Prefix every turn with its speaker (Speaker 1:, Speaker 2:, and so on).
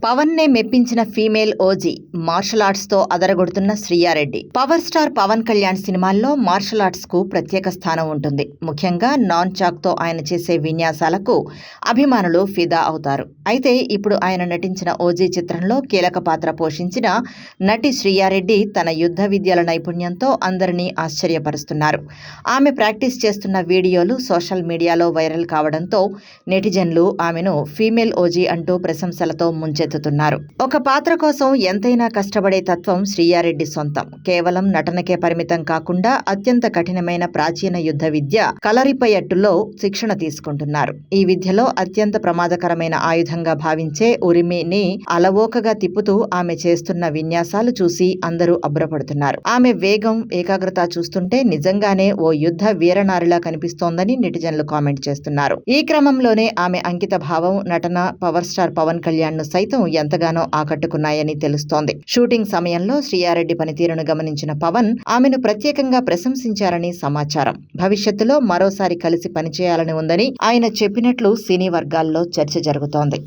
Speaker 1: పవన్ నే మెప్పించిన female OG martial arts తో అదరగొడుతున్న Shriya Reddy. Power star Pawan Kalyan సినిమాల్లో మార్షల్ ఆర్ట్స్ కు ప్రత్యేక స్థానం ఉంటుంది. ముఖ్యంగా నాన్ చాక్ తో ఆయన చేసే విన్యాసాలకు అభిమానులు ఫిదా అవుతారు. అయితే ఇప్పుడు ఆయన నటించిన ఓజీ చిత్రంలో కీలక పాత్ర పోషించిన నటి శ్రీయారెడ్డి తన యుద్ధ విద్యల నైపుణ్యంతో అందరినీ ఆశ్చర్యపరుస్తున్నారు. ఆమె ప్రాక్టీస్ చేస్తున్న వీడియోలు సోషల్ మీడియాలో వైరల్ కావడంతో నెటిజన్లు ఆమెను ఫీమేల్ ఓజీ అంటూ ప్రశంసలతో ముంచెత్తుతున్నారు. ఒక పాత్ర కోసం ఎంతైనా కష్టపడే తత్వం శ్రీయారెడ్డి సొంతం. కేవలం నటనకే పరిమితం కాకుండా అత్యంత కఠినమైన ప్రాచీన యుద్ధ విద్య కలరిపయట్టులో శిక్షణ తీసుకుంటున్నారు. ఈ విద్యలో అత్యంత ప్రమాదకరమైన ఆయుధంగా భావించే ఉరిమిని అలవోకగా తిప్పుతూ ఆమె చేస్తున్న విన్యాసాలు చూసి అందరూ అబ్బురపడుతున్నారు. ఆమె వేగం, ఏకాగ్రత చూస్తుంటే నిజంగానే ఓ యుద్ధ వీరనారిలా కనిపిస్తోందని నెటిజన్లు కామెంట్ చేస్తున్నారు. ఈ క్రమంలోనే ఆమె అంకిత భావం, నటన పవర్ స్టార్ పవన్ కళ్యాణ్ ను సైతం ఎంతగానో ఆకట్టుకున్నాయని తెలుస్తోంది. షూటింగ్ సమయంలో శ్రీయారెడ్డి పనితీరును గమనించిన పవన్ ఆమెను ప్రత్యేకంగా ప్రశంసించారని సమాచారం. భవిష్యత్తులో మరోసారి కలిసి పనిచేయాలని ఉందని ఆయన చెప్పినట్లు సినీ వర్గాల్లో చర్చ జరుగుతోంది.